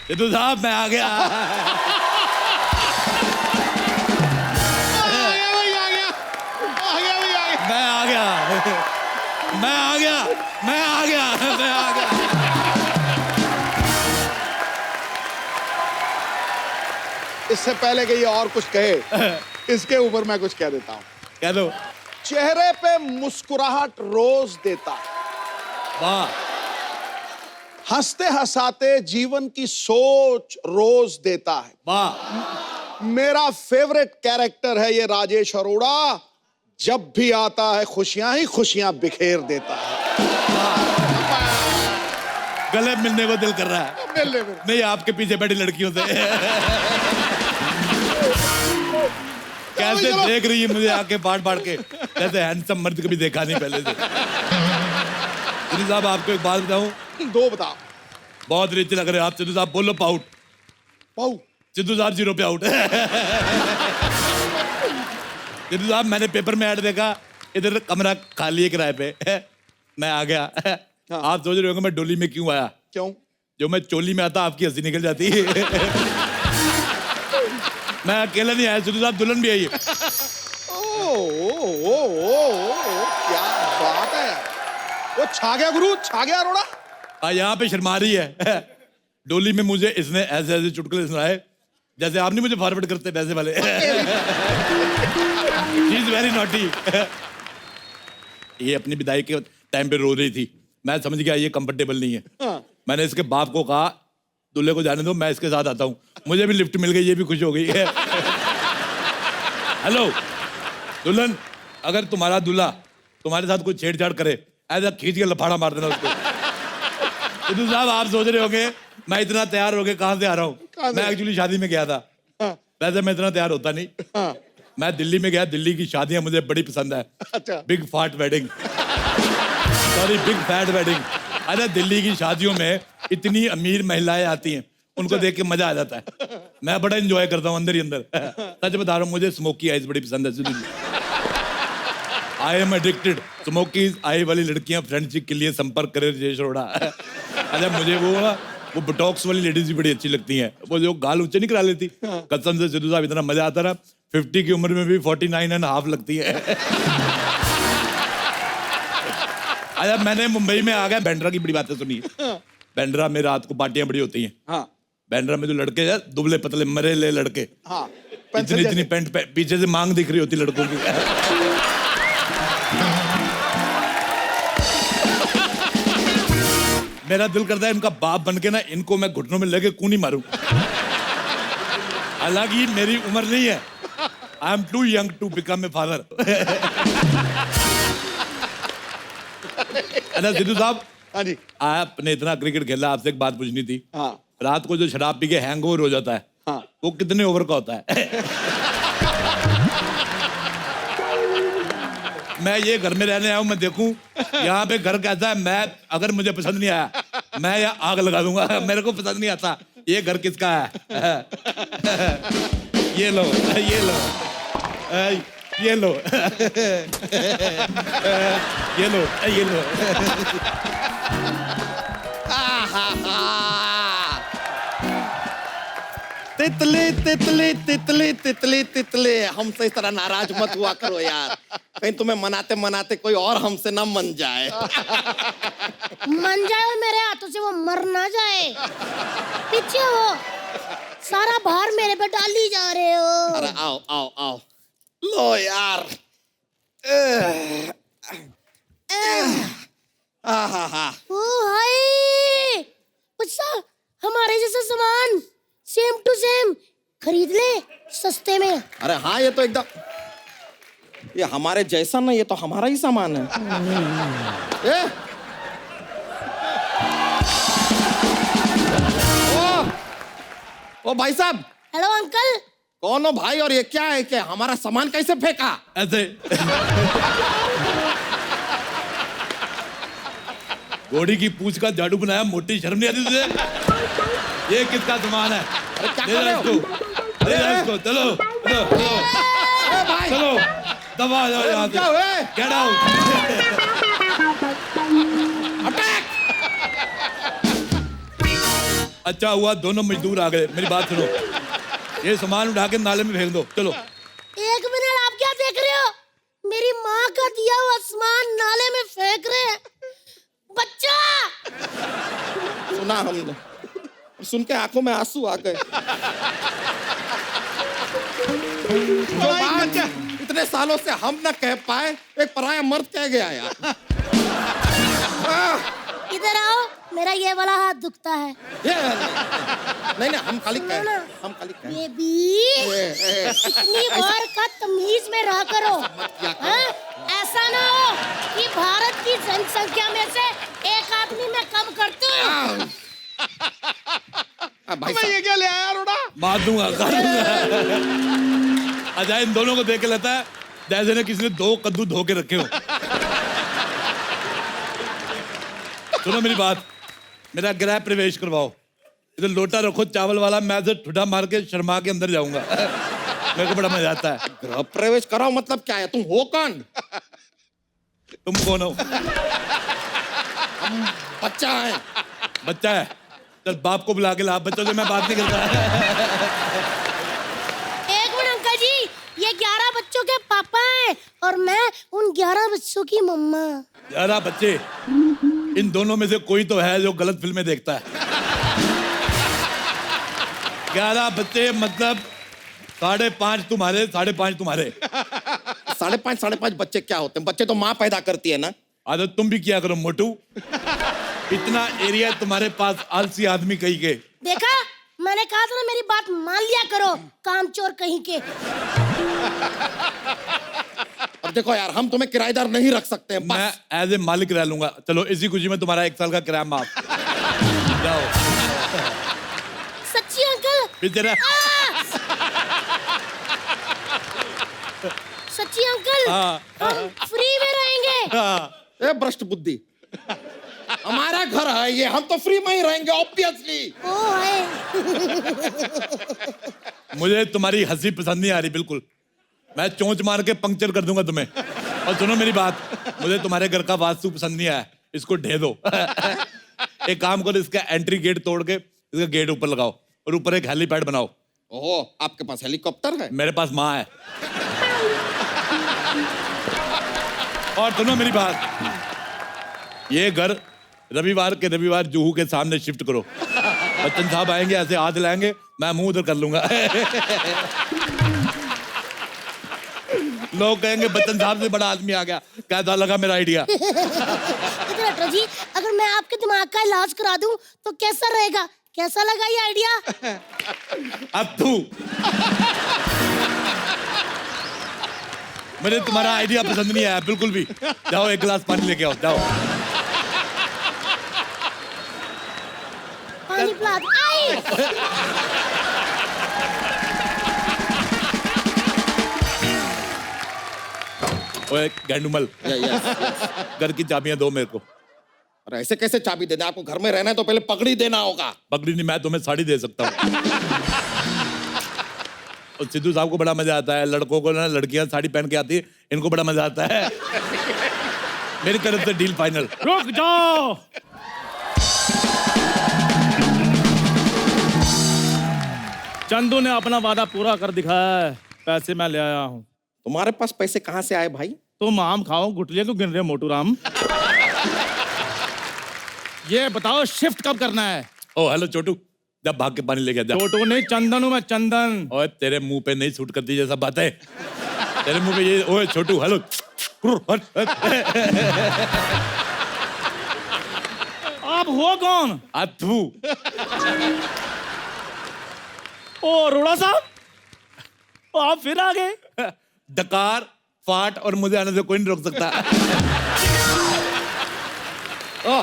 सिद्धू साहब मैं आ गया। मैं आ गया। इससे पहले कि ये और कुछ कहे, इसके ऊपर मैं कुछ कह देता हूँ। कह दो। चेहरे पे मुस्कुराहट रोज देता है, वाह। हंसते हंसाते जीवन की सोच रोज देता है। वाह। मेरा फेवरेट कैरेक्टर है ये राजेश अरोड़ा, जब भी आता है खुशियां ही खुशियां बिखेर देता है। गले मिलने को दिल कर रहा है। मिलने नहीं, आपके पीछे बैठी लड़कियों से। कैसे देख रही है मुझे आके बाढ़ के, जैसे हैंडसम मर्द कभी देखा नहीं पहले से। सिद्धू साहब आपको एक बात बताऊं? दो बताओ। बहुत रिच लग रहे हो आप सिद्धू साहब। बोलो पाउट। पाऊ। सिद्धू साहब 0 पे आउट। सिद्धू साहब मैंने पेपर में ऐड देखा, इधर कमरा खाली है किराए पे। मैं आ गया। हाँ। आप सोच रहे होंगे मैं डोली में क्यों आया? क्यों? जो मैं चोली में आता आपकी हंसी निकल जाती। मैं अकेला नहीं आया सिद्धू साहब, दुल्हन भी आई है। क्या बात है। वो छा गया गुरु, छा गया अरोड़ा। यहाँ पे शर्मा रही है। डोली में मुझे इसने ऐसे ऐसे चुटकुले सुनाए, जैसे आप नहीं मुझे फॉरवर्ड करते पैसे वाले। She is very naughty। ये अपनी विदाई के टाइम पे रो रही थी। मैं समझ गया ये कंफर्टेबल नहीं है। हाँ। मैंने इसके बाप को कहा दूल्हे को जाने दो, मैं इसके साथ आता हूँ। मुझे भी लिफ्ट मिल गई, ये भी खुश हो गई है। हेलो दुल्हन, अगर तुम्हारा दूल्हा तुम्हारे साथ कोई छेड़छाड़ करे, ऐसा खींच के लफाड़ा मार देना उसको। सिद्धू साहब आप सोच रहे होंगे मैं इतना तैयार हो गया कहाँ से आ रहा हूँ? मैं एक्चुअली शादी में गया था। हाँ। वैसे मैं इतना तैयार होता नहीं। हाँ। मैं दिल्ली में गया, दिल्ली की शादियां मुझे बड़ी पसंद है। अच्छा। बिग फाट wedding, sorry big fat wedding. अरे दिल्ली की शादियों में इतनी अमीर महिलाएं आती हैं, उनको देख के मजा आ जाता है। मैं बड़ा एंजॉय करता हूँ अंदर ही अंदर। सच बता रहा हूँ, मुझे स्मोकी आइज बड़ी पसंद है Sidhu ji. I am addicted. Smoky eye वाली लड़कियां फ्रेंडशिप के लिए संपर्क करे राजेश अरोड़ा। अच्छा मुझे वो बोटॉक्स वाली लेडीज भी बड़ी अच्छी लगती हैं, वो जो गाल ऊंचे नहीं करा लेती। कसम से सिद्धू साहब इतना मजा आता रहा, 50 की उम्र में भी 49.5 लगती है। अच्छा मैंने मुंबई में आ गया, बैंड्रा की बड़ी बातें सुनी। बैंड्रा में रात को पार्टियां बड़ी होती हैं। हाँ। बैंड्रा में जो लड़के हैं दुबले पतले मरेले लड़के, हाँ। इतनी पैंट पीछे से मांग दिख रही होती लड़कों की। मेरा दिल करता है इनका बाप बन के ना इनको मैं घुटनों में लेके कूनी मारूं। हालांकि मेरी उम्र नहीं है, I am too young to become a father. अच्छा सिद्धू साहब, हाँ जी। आपने इतना क्रिकेट खेला, आपसे एक बात पूछनी थी। हाँ। रात को जो शराब पी के हैंगओवर हो जाता है, हाँ। वो कितने ओवर का होता है? मैं ये घर में रहने आया हूँ, मैं देखूं यहाँ पे घर कैसा है। मैं अगर मुझे पसंद नहीं आया, मैं यहाँ आग लगा दूंगा। मेरे को पसंद नहीं आता ये घर किसका है। ये लो ये लो ये लो ये लो ये लो। तितली तितली तितली तितली तितली, हमसे इस तरह नाराज मत हुआ करो यार, कहीं तुम्हें मनाते मनाते कोई और हमसे ना मन जाए। मन जाए और मेरे हाथों से वो मर ना जाए। पीछे हो, सारा भार मेरे पे डाली जा रहे हो। अरे आओ आओ आओ, लो यार। ओ हाय, अच्छा हमारे जैसा सामान सेम टू सेम खरीद ले सस्ते में। अरे हाँ, ये तो एकदम, ये हमारे जैसा ना, ये तो हमारा ही सामान है। ओ भाई साहब। Hello uncle. कौन हो भाई, और ये क्या है? क्या हमारा सामान कैसे फेंका? ऐसे घोड़ी की पूंछ का झाड़ू बनाया, मोटी शर्म नहीं आती तुझे? ये किसका सामान है? अरे क्या ले कर रहे जा हो? इसको, ले जा इसको। चलो चलो चलो भाई चलो, दबा जाओ यहाँ क्या से। हुए? Get out. अच्छा हुआ दोनों मजदूर आ गए। मेरी बात सुनो, ये सामान उठा के नाले में फेंक दो। चलो। एक मिनट, आप क्या देख रहे हो? मेरी माँ का दिया हुआ सामान नाले में फेंक रहे हैं। बच्चा! सुना हमने, सुन के आंखों में आंसू आ गए। जो बात इतने सालों से हम न कह पाए, एक पराया मर्द कह गया यार। इधर आओ, मेरा ये वाला हाथ दुखता है। ये नहीं नहीं, हम खाली कह, हम खाली कह। बेबी, इतनी बार का तमीज में रहा करो। हाँ? ऐसा ना हो कि भारत की जनसंख्या में से एक आदमी मैं कम करती हूँ। भाई मैं ये क्या ले आया रोड़ा? मार दूंगा, कर दूंगा। अजय इन दोनों को देख के लगता है जैसे ने किसी ने 2 कद्दू धो के रखे हो। सुनो मेरी बात, मेरा गृह प्रवेश करवाओ। इधर लोटा रखो चावल वाला, मैं इधर ठुडा मार के शर्मा के अंदर जाऊंगा। मेरे को बड़ा मजा आता है। गृह प्रवेश कराओ मतलब क्या है? तुम हो कौन? तुम कौन हो? बच्चा है। बच्चा है? चल बाप को बुला के ला, बच्चों से मैं बात नहीं करता। एक मिनट अंकल जी, ये 11 बच्चों के पापा हैं और मैं उन 11 बच्चों की मम्मा। 11 बच्चे? इन दोनों में से कोई तो है जो गलत फिल्में देखता है। 11 बच्चे मतलब 5.5 तुम्हारे, 5.5 तुम्हारे। 5.5 बच्चे क्या होते हैं? बच्चे तो माँ पैदा करती है ना। आदत तुम भी किया करो मोटू। इतना एरिया तुम्हारे पास, आलसी आदमी कहीं के। देखा, मैंने कहा था ना, मेरी बात मान लिया करो, कामचोर कहीं के। अब देखो यार, हम तुम्हें किराएदार नहीं रख सकते हैं। मैं एज ए मालिक रह लूंगा। चलो इसी खुशी में तुम्हारा 1 साल का किराया माफ। जाओ। सच्ची अंकल? बेचारा। सच्ची अंकल? हाँ। हम फ्री में रहेंगे। हाँ। ए भ्रष्ट बुद्धि, हमारा घर है ये, हम तो फ्री में ही रहेंगे ऑब्वियसली। ओ है। मुझे तुम्हारी हंसी पसंद नहीं आ रही बिल्कुल। मैं चोंच मार के पंक्चर कर दूंगा तुम्हें। और सुनो मेरी बात, मुझे तुम्हारे घर का वास्तु पसंद नहीं आया, इसको ढे दो। एक काम करो, इसका एंट्री गेट तोड़ के इसका गेट ऊपर लगाओ और ऊपर एक हेलीपैड बनाओ। ओहो, आपके पास हेलीकॉप्टर है? मेरे पास माँ है। और सुनो मेरी बात, ये घर रविवार के रविवार जुहू के सामने शिफ्ट करो। बच्चन साहब आएंगे, ऐसे हाथ लाएंगे, मैं मुंह उधर कर लूंगा। लोग कहेंगे बच्चन साहब से बड़ा आदमी आ गया। कैसा लगा मेरा आइडिया? इधर हटो जी, अगर मैं आपके दिमाग का इलाज करा दूं तो कैसा रहेगा? कैसा लगा ये आइडिया? अब तू मुझे तुम्हारा आइडिया पसंद नहीं आया बिल्कुल भी। जाओ 1 गिलास पानी लेके आओ, जाओ। पानी पिला दो। आई! ओए गैंडुमल, घर की चाबियां दो मेरे को। अरे ऐसे कैसे चाबी देना? आपको घर में रहना है तो पहले पगड़ी देना होगा। पगड़ी नहीं, मैं तुम्हें साड़ी दे सकता हूँ। और सिद्धू साहब को बड़ा मजा आता है, लड़कों को ना, लड़कियां साड़ी पहन के आती है, इनको बड़ा मजा आता है। मेरी तरफ से डील फाइनल। रुक जाओ। चंदू ने अपना वादा पूरा कर दिखाया है, पैसे मैं ले आया हूँ। तुम्हारे पास पैसे कहाँ से आए भाई? तुम आम खाओ, गुटलियां क्यों गिन रहे हो मोटू राम? ये बताओ शिफ्ट कब करना है? ओ हेलो छोटू, जब भाग के पानी लेके जा। छोटू नहीं, चंदन हूँ मैं, चंदन। ओए तेरे मुंह पे नहीं सूट करती जैसा बात है। तेरे मुंह पे ये, ओए छोटू हेलो। आप हो कौन? अथू। ओ अरोड़ा साहब, आप फिर आ गए। डकार, फाट और मुझे आने से कोई नहीं रोक सकता। ओह,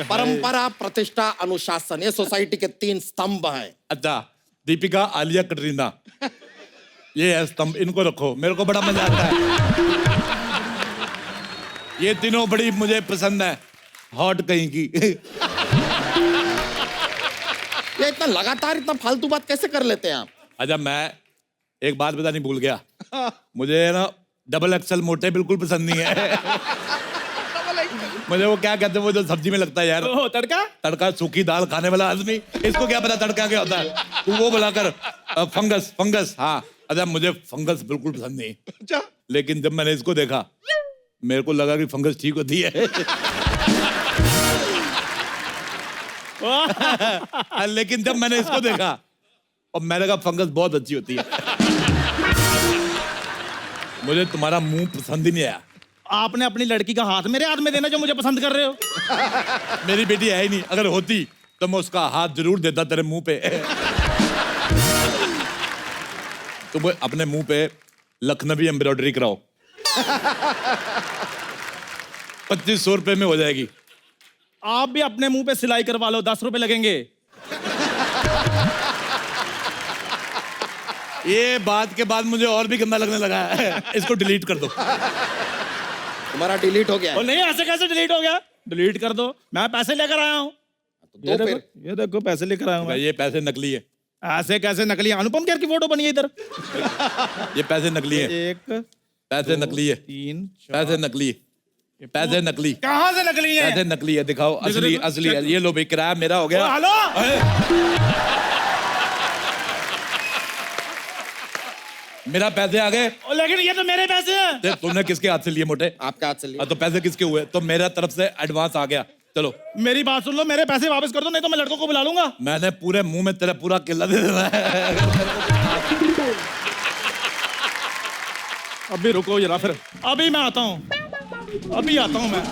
परंपरा, प्रतिष्ठा, अनुशासन, ये सोसाइटी के 3 स्तंभ हैं। अच्छा, दीपिका, आलिया, कटरीना, ये है स्तंभ, इनको रखो। मेरे को बड़ा मजा आता है। ये तीनों बड़ी मुझे पसंद है। हॉट कहीं की। ये इतना लगातार इतना फालतू बात कैसे कर लेते हैं आप? अच्छा, मैं एक बात बतानी भूल गया। मुझे ना डबल एक्सल मोटे बिल्कुल पसंद नहीं है। मुझे वो क्या कहते हैं, वो जो सब्जी में लगता है यार, ओह, तड़का। तड़का, सूखी दाल खाने वाला आदमी, इसको क्या पता तड़का क्या होता है। तू वो बुलाकर फंगस, फंगस। हाँ, अच्छा मुझे फंगस बिल्कुल पसंद नहीं, अच्छा लेकिन जब मैंने इसको देखा मेरे को लगा कि फंगस ठीक होती है। लेकिन जब मैंने इसको देखा और मैंने कहा फंगस बहुत अच्छी होती है। मुझे तुम्हारा मुंह पसंद ही नहीं आया। आपने अपनी लड़की का हाथ मेरे हाथ में देना जो मुझे पसंद कर रहे हो। मेरी बेटी है ही नहीं, अगर होती तो मैं उसका हाथ जरूर देता तेरे मुंह पे। तुम अपने मुंह पे लखनवी एम्ब्रॉयडरी कराओ, 2500 रुपए में हो जाएगी। आप भी अपने मुंह पे सिलाई करवा लो, 10 रुपए लगेंगे। ये बात के बाद मुझे और भी गंदा लगने लगा है। इसको डिलीट कर दो। तुम्हारा डिलीट हो गया और है। नहीं, ऐसे कैसे डिलीट हो गया? डिलीट कर दो, मैं पैसे लेकर आया हूँ। दो फिर। ये देखो पैसे लेकर आया हूँ मैं। ये पैसे नकली है, ऐसे कैसे नकली? अनुपम खेर की फोटो बनी है इधर। ये पैसे नकली है, 1 पैसे नकली है, 3 पैसे नकली है, पैसे नकली, कहाँ से नकली है? पैसे नकली है। दिखाओ असली, देखो, असली है। ये लो भाई, किराया मेरा हो ओ, गया। हेलो, मेरा पैसे आ गए। ओ, लेकिन ये तो मेरे पैसे हैं। देख, तुमने किसके हाथ से लिए मोटे? आपका हाथ से लिया। तो पैसे किसके हुए? तो मेरा तरफ से एडवांस आ गया। चलो मेरी बात सुन लो, मेरे पैसे वापस कर दो, नहीं तो मैं लड़कों को बुला लूंगा। मैंने पूरे मुंह में तेरा पूरा किला दे देना है। अभी रुको जरा, फिर अभी मैं आता हूँ, अभी आता हूँ मैं।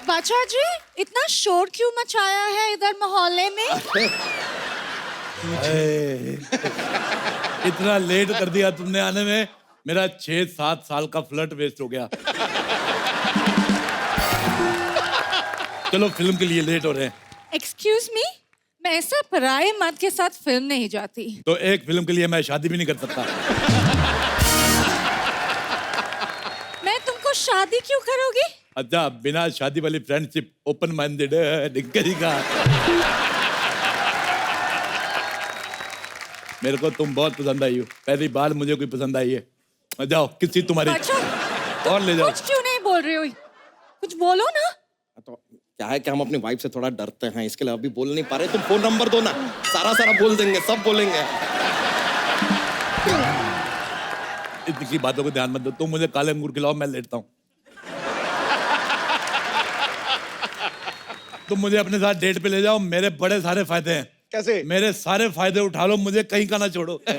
बादशाह जी, इतना शोर क्यों मचाया है इधर मोहल्ले में? इतना लेट कर दिया तुमने आने में, मेरा 6-7 साल का फ्लर्ट वेस्ट हो गया। चलो फिल्म के लिए लेट हो रहे हैं। एक्सक्यूज मी, मैं ऐसा पराये मर्द के साथ फिल्म नहीं जाती। तो एक फिल्म के लिए मैं शादी भी नहीं कर सकता। मैं तुमको शादी क्यों करोगी? अच्छा, बिना शादी वाली फ्रेंडशिप, ओपन माइंडेड का। मेरे को तुम बहुत पसंद आई हो, पहली बार मुझे कोई पसंद आई है। जाओ, किसी तुम्हारी बादशाह, और ले जाओ। कुछ क्यों नहीं बोल रही हो? कुछ बोलो ना। तो क्या है कि हम अपनी वाइफ से थोड़ा डरते हैं, इसके लिए अभी बोल नहीं पा रहे। तुम फोन नंबर दो ना, सारा बोल देंगे, सब बोलेंगे। इतनी सी बातों को ध्यान मत दो। तुम मुझे काले अंगूर खिलाओ, मैं लेटता हूँ। तुम मुझे अपने साथ डेट पे ले जाओ, मेरे बड़े सारे फायदे हैं। कैसे? मेरे सारे फायदे उठा लो, मुझे कहीं का ना छोड़ो। भैया!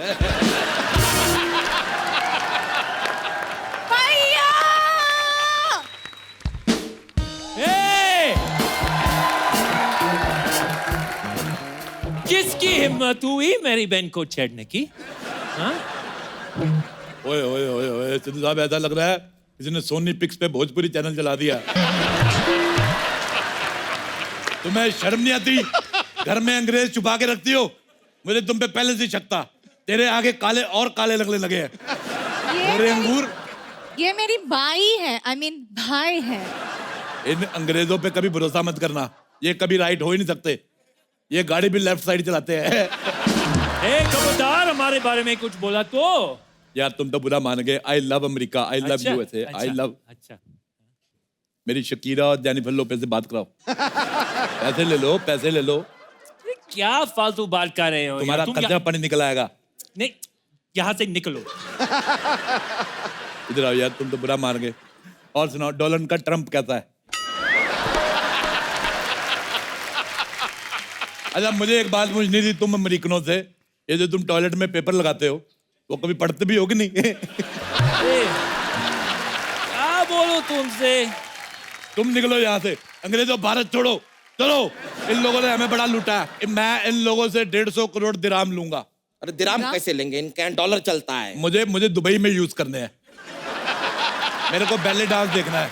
किसकी हिम्मत हुई मेरी बहन को छेड़ने की? हाँ? ओए ओए ओए ओए, सिद्धू साहब, ऐसा लग रहा है किसी ने सोनी पिक्स पे भोजपुरी चैनल चला दिया। तुम्हें शर्म नहीं आती? घर में अंग्रेज छुपा के रखती हो। मुझे तुम पे पहले से शक था, तेरे आगे काले और काले लगने लगे हैं। गोरे अंगूर। ये मेरी बाई है, I mean भाई है। इन अंग्रेजों पे कभी भरोसा मत करना, ये कभी राइट हो ही नहीं सकते। ये गाड़ी भी लेफ्ट साइड चलाते हैं। ए खबरदार, हमारे बारे में कुछ बोला तो। यार तुम तो बुरा मान गए। I love America, I love अच्छा, यूएसए, आई लव। अच्छा, मेरी शकीरा और जेनिफर लोपेज से बात कराओ। पैसे ले लो, पैसे ले लो। क्या फालतू बात कर रहे हो? तुम्हारा तुम खर्चा पानी निकल आएगा। नहीं, यहाँ से निकलो। इधर आओ यार, तुम तो बुरा मान गए। और सुनाओ, डोनाल्ड का ट्रम्प कैसा है? अच्छा, मुझे एक बात पूछनी थी तुम अमेरिकनों से, ये जो तुम टॉयलेट में पेपर लगाते हो, वो कभी पढ़ते भी हो कि नहीं? क्या बोलो तुमसे? तुम निकलो यहाँ से, अंग्रेजों भारत छोड़ो, चलो। इन लोगों ने हमें बड़ा लूटा है, मैं इन लोगों से 150 करोड़ दिराम लूंगा। अरे दिराम कैसे लेंगे? इनके यहाँ डॉलर चलता है। मुझे दुबई में यूज करने हैं। मेरे को बैले डांस देखना है,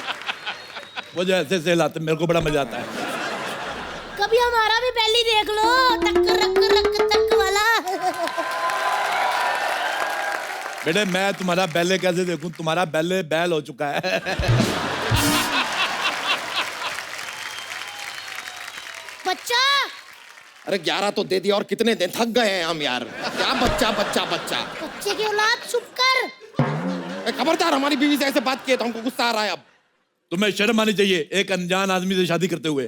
वो जो ऐसे से लाते, मेरे को बड़ा मजा आता है। कभी हमारा भी बैली देख लो, टक रक रक टक वाला। बेटे, मैं तुम्हारा बैले कैसे देखूं? तुम्हारा बैले बैल हो चुका है। बच्चा, अरे 11 तो दे दिया और कितने दिन थक गए हैं हम यार। क्या बच्चा बच्चा बच्चा। बच्चे की औलाद चुप कर। खबरदार, हमारी बीवी से ऐसे बात किए तो हमको गुस्सा आ रहा है अब। तुम्हें शर्म आनी चाहिए एक अनजान आदमी से शादी करते हुए।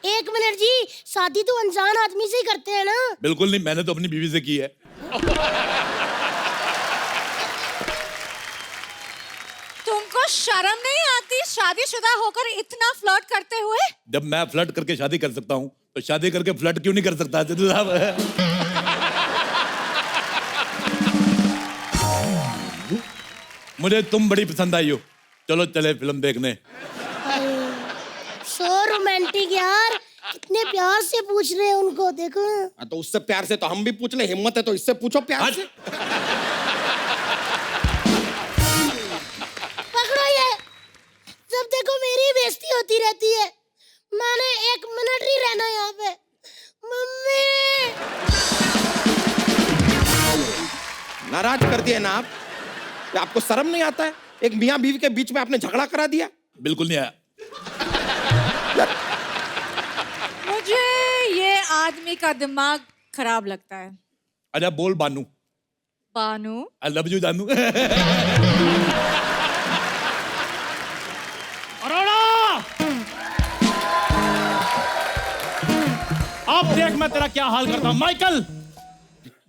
एक मिनट जी, शादी तो अनजान आदमी से ही करते हैं ना। बिल्कुल नहीं, मैंने तो अपनी बीवी से की है। तुमको शर्म नहीं आती शादीशुदा होकर इतना फ्लर्ट करते हुए? जब मैं फ्लर्ट करके शादी कर सकता हूँ तो शादी करके फ्लर्ट क्यों नहीं कर सकता सिद्धू साहब? मुझे तुम बड़ी पसंद आई हो, चलो चले फिल्म देखने। सो रोमांटिक यार, कितने प्यार से पूछ रहे हैं उनको, देखो। तो उससे प्यार से तो हम भी पूछ ले, हिम्मत है तो इससे पूछो प्यार से। पकड़ो ये, जब देखो मेरी बेइज्जती होती रहती है। मैंने 1 मिनट नहीं रहना यहाँ पे। मम्मी, नाराज कर दिए ना आप? आपको शर्म नहीं आता है? एक मियाँ बीवी के बीच में आपने झगड़ा करा दिया। बिल्कुल नहीं आया। मुझे ये आदमी का दिमाग खराब लगता है। अच्छा बोल बानू। बानू? आई लव यू जानू। अरोड़ा! अब देख मैं तेरा क्या हाल करता हूँ। माइकल,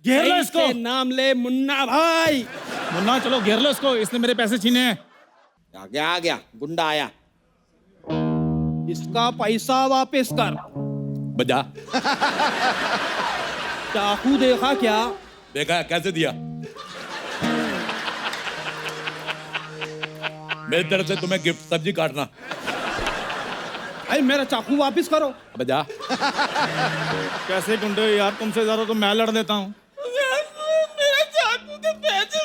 घेर लो इसको। नाम ले मुन्ना भाई। मुन्ना चलो घेर लो इसको, इसने मेरे पैसे छीने हैं। आ गया गुंडा आया। इसका पैसा वापस कर। बजा। चाकू देखा क्या? देखा कैसे दिया? मेरी तरफ से तुम्हें गिफ्ट, सब्जी काटना। अरे मेरा चाकू वापस करो। बजा। कैसे गुंडे हो यार, तुमसे ज्यादा तो मैं लड़ देता हूँ। मेरा चाकू के पैसे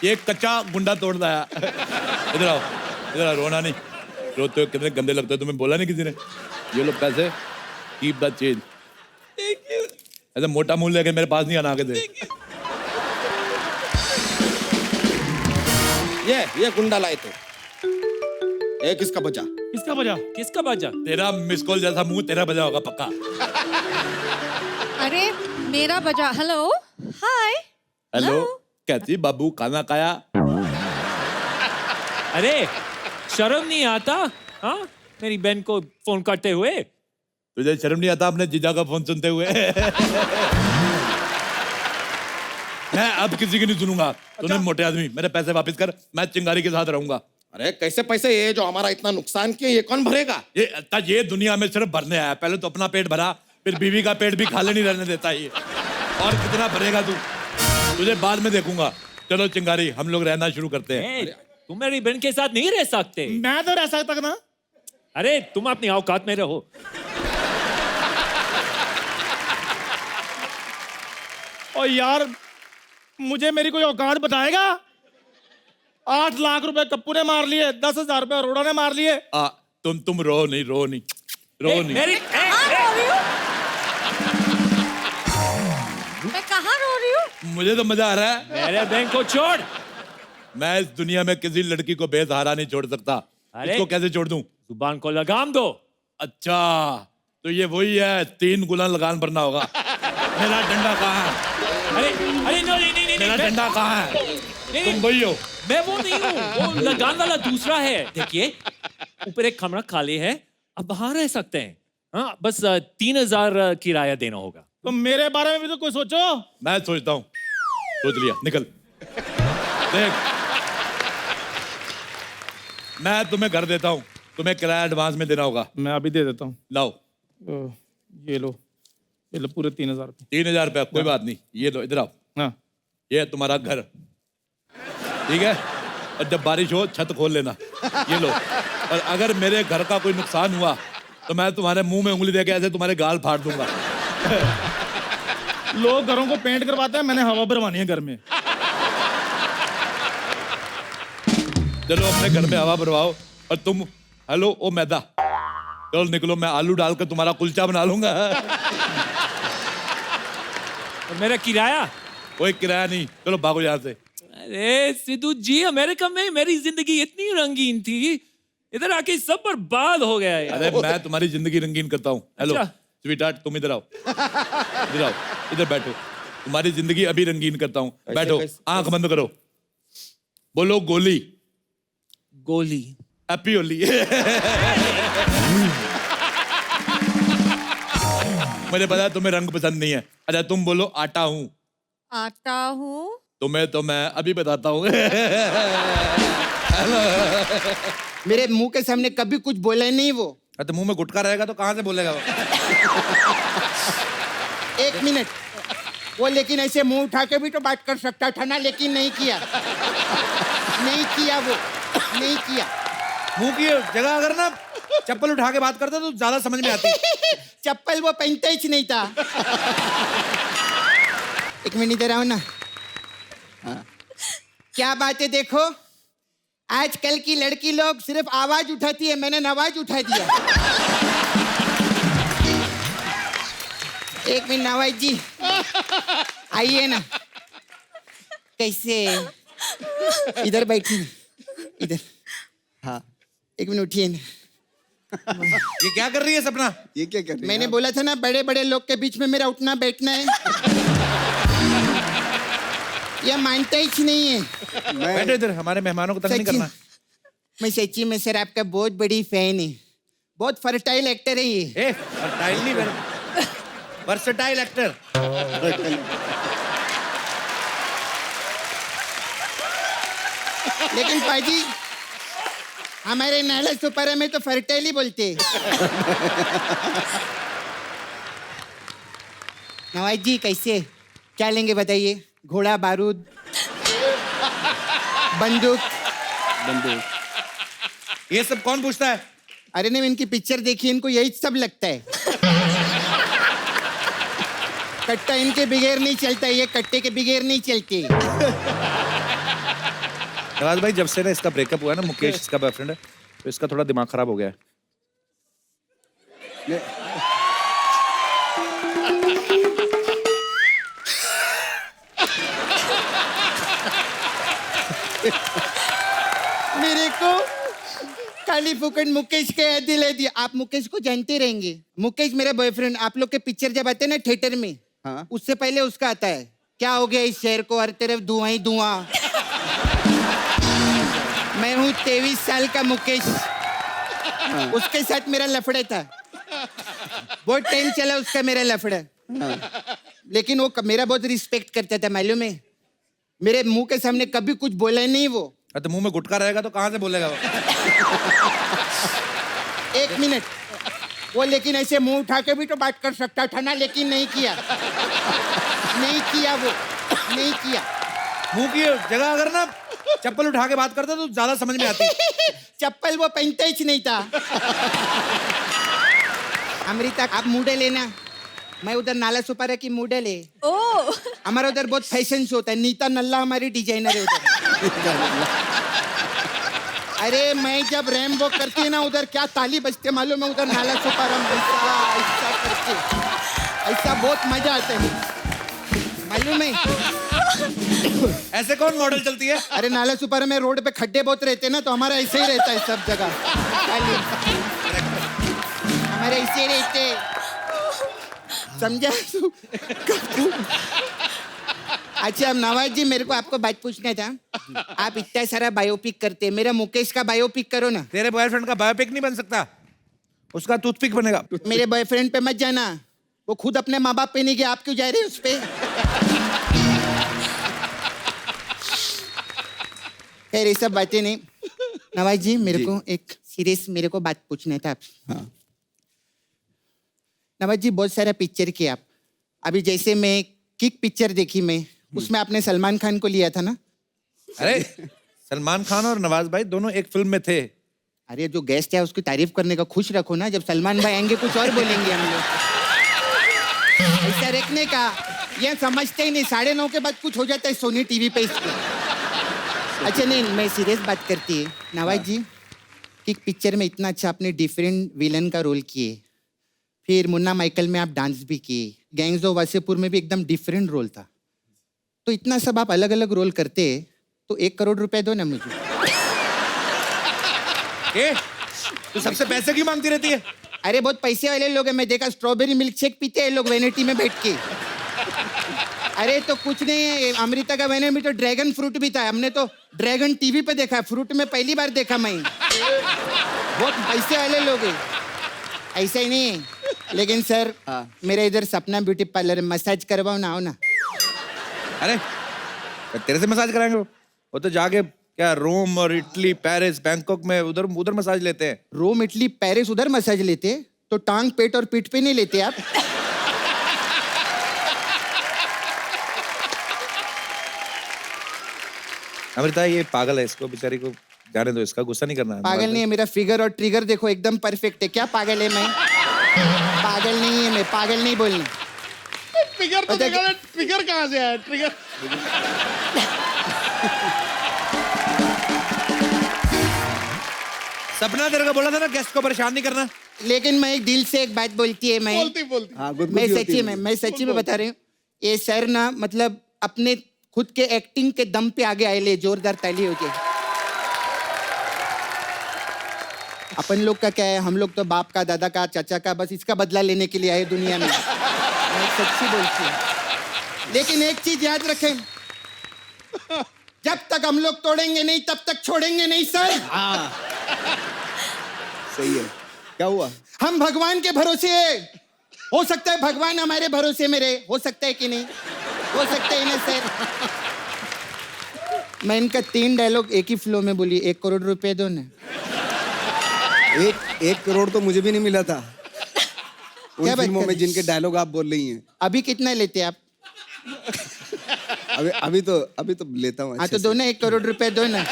ये कच्चा गुंडा तोड़ लाया। इधर आओ, इधर आओ, रोना नहीं। रोते हो कितने गंदे लगते हो, तुम्हें बोला नहीं किसी ने? ये लो पैसे, कीप द चेंज। ऐसा मोटा मूल लेके मेरे पास नहीं आना आगे से। ये गुंडा लाए थे। एक किसका बचा? किसका बजा? किसका बाजा? तेरा मिस कॉल जैसा मुंह तेरा बजा होगा पक्का। अरे मेरा बजा। हेलो, हाय। हेलो, कैसी बाबू, खाना खाया? अरे शर्म नहीं आता? हाँ, मेरी बहन को फोन करते हुए। तुझे शर्म नहीं आता अपने जीजा का फोन सुनते हुए? मैं अब किसी की नहीं सुनूंगा। तूने मोटे आदमी, मेरे पैसे वापस कर, मैं चिंगारी के साथ रहूंगा। अरे कैसे पैसे? ये जो हमारा इतना नुकसान किया, ये कौन भरेगा? ये दुनिया में सिर्फ भरने आया। पहले तो अपना पेट भरा, फिर बीवी का पेट भी खाली नहीं रहने देता ये। और कितना भरेगा तू? तुझे बाद में देखूंगा। चलो चिंगारी, हम लोग रहना शुरू करते हैं। ए, तुम मेरी बहन के साथ नहीं रह सकते। मैं तो रह सकता ना। अरे तुम अपनी औकात में रहो। और यार मुझे मेरी कोई औकात बताएगा? 8 लाख रुपए कप्पू ने मार लिए, 10,000 रुपए अरोड़ा ने मार लिए। तुम रो नहीं, रो नहीं, रो नहीं। मेरी कहाँ रो रही हूँ? मैं कहाँ रो रही हूँ? मुझे तो मजा आ रहा है। मेरे बहन को छोड़। मैं इस दुनिया में किसी लड़की को बेसहारा नहीं छोड़ सकता। अरे! इसको कैसे छोड़ दूं? जुबान को लगाम दो। अच्छा, तो ये वही है, 3 गुना लगान भरना होगा। मेरा डंडा कहाँ है? अरे अरे नहीं मेरा डंडा कहाँ है? नहीं, तुम वही हो। मैं वो नहीं हूँ, वो लगान वाला दूसरा है। देखिए, ऊपर एक कमरा खाली है, अब बाहर रह सकते हैं। हाँ, बस 3,000 किराया देना होगा। तो मेरे बारे में भी तो कोई सोचो। मैं सोचता हूँ। सोच लिया, निकल। देख, मैं तुम्हें घर देता हूँ, तुम्हें किराया एडवांस में देना होगा। मैं अभी दे देता हूँ। लाओ। ये लो पूरे 3,000 रुपए। 3,000 रुपया, कोई बात नहीं। ये लो, इधर आओ। हाँ, ये है तुम्हारा घर, ठीक है? और जब बारिश हो छत खोल लेना। ये लो। और अगर मेरे घर का कोई नुकसान हुआ तो मैं तुम्हारे मुंह में उंगली देके ऐसे तुम्हारे गाल फाड़ दूंगा। लोग घरों को पेंट करवाते हैं, मैंने हवा भरवानी है घर में। चलो अपने घर में हवा भरवाओ। और तुम, हेलो ओ मैदा, चलो निकलो, मैं आलू डालकर तुम्हारा कुलचा बना लूंगा। और मेरा किराया? कोई किराया नहीं, चलो भागो यहाँ से। अरे सिद्धू जी, अमेरिका में मेरी जिंदगी इतनी रंगीन थी, इधर आके सब बर्बाद हो गया यार। अरे मैं तुम्हारी जिंदगी रंगीन करता हूँ। हेलो अच्छा। स्वीटहार्ट, तुम इधर आओ, इधर आओ, इधर बैठो। तुम्हारी जिंदगी अभी रंगीन करता हूँ। बैठो, आंख बंद करो, बोलो गोली। गोली। हैप्पी होली। मुझे पता है तुम्हें रंग पसंद नहीं है। अच्छा तुम बोलो आटा हूँ। आता हूँ। तुम्हें तो मैं अभी बताता हूँ। मेरे मुंह के सामने कभी कुछ बोला ही नहीं वो। तो मुंह में गुटखा रहेगा तो कहाँ से बोलेगा वो? 1 मिनट, वो लेकिन ऐसे मुंह उठा के भी तो बात कर सकता था ना, लेकिन नहीं किया। नहीं किया वो, नहीं किया। मुंह की जगह अगर ना चप्पल उठा के बात करते तो ज्यादा समझ में आती। चप्पल वो पहनता ही नहीं था। 1 मिनट इधर आओ ना। क्या बात है, देखो आजकल की लड़की लोग सिर्फ आवाज उठाती है, मैंने नवाज उठा दिया। 1 मिनट नवाज जी, आइए ना। कैसे? इधर बैठिए, इधर। हाँ 1 मिनट उठिए ना। ये क्या कर रही है सपना? ये क्या कर रही है? मैंने बोला था ना बड़े बड़े लोग के बीच में मेरा उठना बैठना है। ये मानता ही नहीं है। बैठो इधर, हमारे मेहमानों को तंग नहीं सच्ची, करना। मैं सच्ची में सर आपका बहुत बड़ी फैन है। बहुत फर्टाइल एक्टर है ये। फर्टाइल नहीं, वर्सटाइल एक्टर। लेकिन पाजी हमारे नाला सुपारा में तो फर्टाइल ही बोलते हैं। नवाज जी कैसे, क्या लेंगे बताइए? घोड़ा, बारूद, बंदूक? ये सब कौन पूछता है? अरे नहीं, इनकी पिक्चर देखी, इनको यही सब लगता है। कट्टा इनके बगैर नहीं चलता, ये कट्टे के बगैर नहीं चलते। नवाज भाई, जब से ना इसका ब्रेकअप हुआ है ना, मुकेश इसका बॉयफ्रेंड है, तो इसका थोड़ा दिमाग खराब हो गया है। मेरे को काली फुकट मुकेश के याद दिला दिया। आप मुकेश को जानते रहेंगे। मुकेश मेरा बॉयफ्रेंड। आप लोग के पिक्चर जब आते हैं ना थिएटर में, हाँ। उससे पहले उसका आता है, क्या हो गया इस शहर को, हर तरफ धुआं ही धुआं। मैं हूँ 23 साल का मुकेश। उसके साथ मेरा लफड़ा था, बहुत टाइम चला उसका मेरा लफड़ा। लेकिन वो मेरा बहुत रिस्पेक्ट करता था, मालूम है? मेरे मुंह के सामने कभी कुछ बोला ही नहीं वो। तो मुंह में गुटखा रहेगा तो कहाँ से बोलेगा वो? 1 मिनट, वो लेकिन ऐसे मुंह उठा के भी तो बात कर सकता था ना, लेकिन नहीं किया। नहीं किया वो, नहीं किया। मुंह की जगह अगर ना चप्पल उठा के बात करते तो ज्यादा समझ में आती। चप्पल वो पहनता ही नहीं था। अमृता, आप मॉडल है ना? मैं उधर नाला सुपारा की मॉडल है। ओ, हमारा उधर बहुत फैशन शो होता है। नीता नल्ला हमारी डिजाइनर है उधर। अरे मैं जब रैम वॉक करती है ना, उधर क्या ताली बजते मालूम है? उधर नाला सुपारा में ऐसा करके, ऐसा बहुत मजा आता है, मालूम है? ऐसे कौन मॉडल चलती है? अरे नाला सुपारा में रोड पे खड्डे बहुत रहते हैं ना, तो हमारा ऐसे ही रहता है सब जगह। हमारे ऐसे रहते, समझा? अच्छा अब नवाज जी, मेरे को आपको बात पूछना था। आप इतना सारा बायोपिक करते हैं, मेरा मुकेश का बायोपिक करो ना। तेरे बॉयफ्रेंड का बायोपिक नहीं बन सकता, उसका टूथपिक बनेगा। मेरे बॉयफ्रेंड पे मत जाना, वो खुद अपने माँ बाप पे नहीं गया, आप क्यों जा रहे हैं उस पे? खैर ये सब बातें नहीं। नवाज जी, मेरे को एक सीरियस मेरे को बात पूछना था आपसे। हाँ। नवाज जी, बहुत सारा पिक्चर किया आप। अभी जैसे मैं किक पिक्चर देखी मैं, उसमें आपने सलमान खान को लिया था ना? अरे सलमान खान और नवाज भाई दोनों एक फिल्म में थे। अरे जो गेस्ट है उसकी तारीफ करने का, खुश रखो ना। जब सलमान भाई आएंगे कुछ और बोलेंगे हम लोग। ऐसा रखने का, ये समझते ही नहीं। 9:30 के बाद कुछ हो जाता है सोनी टीवी पे इस पे। अच्छा नहीं, मैं सीरियस बात करती है। नवाज जी, किक पिक्चर में इतना अच्छा आपने डिफरेंट विलन का रोल किए, फिर मुन्ना माइकल में आप डांस भी किए, गैंग्स ऑफ वासेपुर में भी एकदम डिफरेंट रोल था। तो इतना सब आप अलग अलग रोल करते तो 1 करोड़ रुपए दो ना मुझे। ए, तू सबसे पैसे क्यों मांगती रहती है? अरे बहुत पैसे वाले लोग हैं, मैं देखा स्ट्रॉबेरी मिल्क शेक पीते हैं लोग वेनिटी में बैठ के। अरे तो कुछ नहीं है, अमृता का वेनिटी में तो ड्रैगन फ्रूट भी था, हमने तो ड्रैगन टीवी पे देखा है, फ्रूट में पहली बार देखा मैं। बहुत पैसे वाले लोग हैं, ऐसा ही नहीं है। लेकिन सर मेरा इधर सपना ब्यूटी पार्लर मसाज करवाओ ना, आओ ना। अरे तेरे से मसाज कराएंगे? वो तो जाके क्या रोम और इटली, पेरिस, बैंकॉक में उधर उधर मसाज लेते हैं। रोम, इटली, पेरिस उधर मसाज लेते तो टांग, पेट और पीठ पे नहीं लेते आप? अमृता ये पागल है, इसको बेचारी को जाने दो, इसका गुस्सा नहीं करना है। पागल नहीं है, मेरा फिगर और ट्रिगर देखो एकदम परफेक्ट है। क्या पागल है मैं? पागल नहीं है मैं, पागल नहीं बोलना। ट्रिगर तो देखा, ट्रिगर कहाँ से आया? ट्रिगर सपना तेरे को बोला था ना गेस्ट को परेशान नहीं करना। लेकिन मैं एक दिल से एक बात बोलती है, मैं बोलती हाँ, मैं सच्ची में बता रही हूँ, ये सर ना मतलब अपने खुद के एक्टिंग के दम पे आगे आए ले, जोरदार ताली हो जाए। अपन लोग का क्या है, हम लोग तो बाप का, दादा का, चाचा का, बस इसका बदला लेने के लिए आए दुनिया में। मैं सच्ची बोलती हूँ। लेकिन एक चीज याद रखें, जब तक हम लोग तोड़ेंगे नहीं तब तक छोड़ेंगे नहीं सर। सही है। क्या हुआ? हम भगवान के भरोसे हैं। हो सकता है भगवान हमारे भरोसे में रहे, हो सकता है कि नहीं? हो सकता है ना सर? मैं इनका 3 डायलॉग एक ही फ्लो में बोली, 1 करोड़ रुपए दो ना। 1 करोड़ तो मुझे भी नहीं मिला था उन क्या बात फिल्मों कर में रही? जिनके डायलॉग आप बोल रही हैं। अभी कितना लेते आप? अभी तो लेता हूँ। हाँ तो दो ना, 1 करोड़ रुपए दो ना।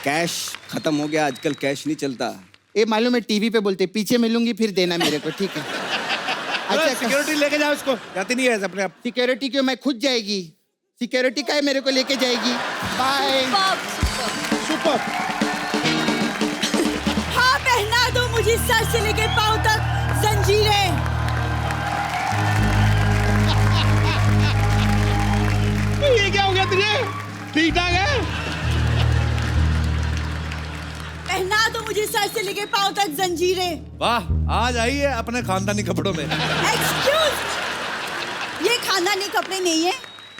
कैश खत्म हो गया, आजकल कैश नहीं चलता। ये मालूम है, टीवी पे बोलते पीछे मिलूंगी फिर देना मेरे को, ठीक है? अच्छा, सिक्योरिटी लेके जाओ इसको, जाती नहीं है अपने आप। सिक्योरिटी क्यों? मैं खुद जाएगी। सिक्योरिटी का है, मेरे को लेके जाएगी। बाय। सुपर। हाँ, पहना दो मुझे सर से लेके पाँव तक जंजीरें। ये क्या हो गया तुझे? ठीक ठाक है? पहना दो मुझे सर से लेके पाँव तक जंजीरें। वाह, आज आई है अपने खानदानी कपड़ों में। एक्सक्यूज, ये खानदानी कपड़े नहीं है,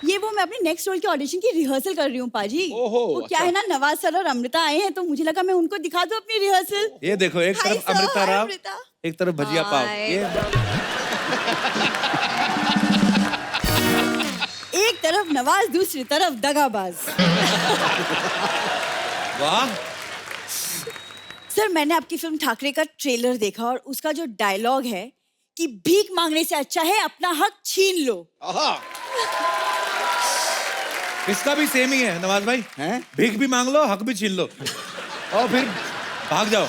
ये वो मैं अपने नेक्स्ट रोल के ऑडिशन की रिहर्सल कर रही हूँ पाजी। ओहो, वो क्या है ना, नवाज सर और अमृता आए हैं तो मुझे लगा मैं उनको दिखा दूं अपनी रिहर्सल। ये देखो, एक Hi तरफ sir, अमृता hi राव, अमृता। एक तरफ भजिया पाव। Hi. ये एक तरफ नवाज, दूसरी तरफ दगाबाज। वाह, सर मैंने आपकी फिल्म ठाकरे का ट्रेलर देखा और उसका जो डायलॉग है कि भीख मांगने से अच्छा है अपना हक छीन लो। आहा। इसका भी सेम ही है नवाज भाई। हैं? भीख भी मांग लो, हक भी छीन लो और फिर भाग जाओ।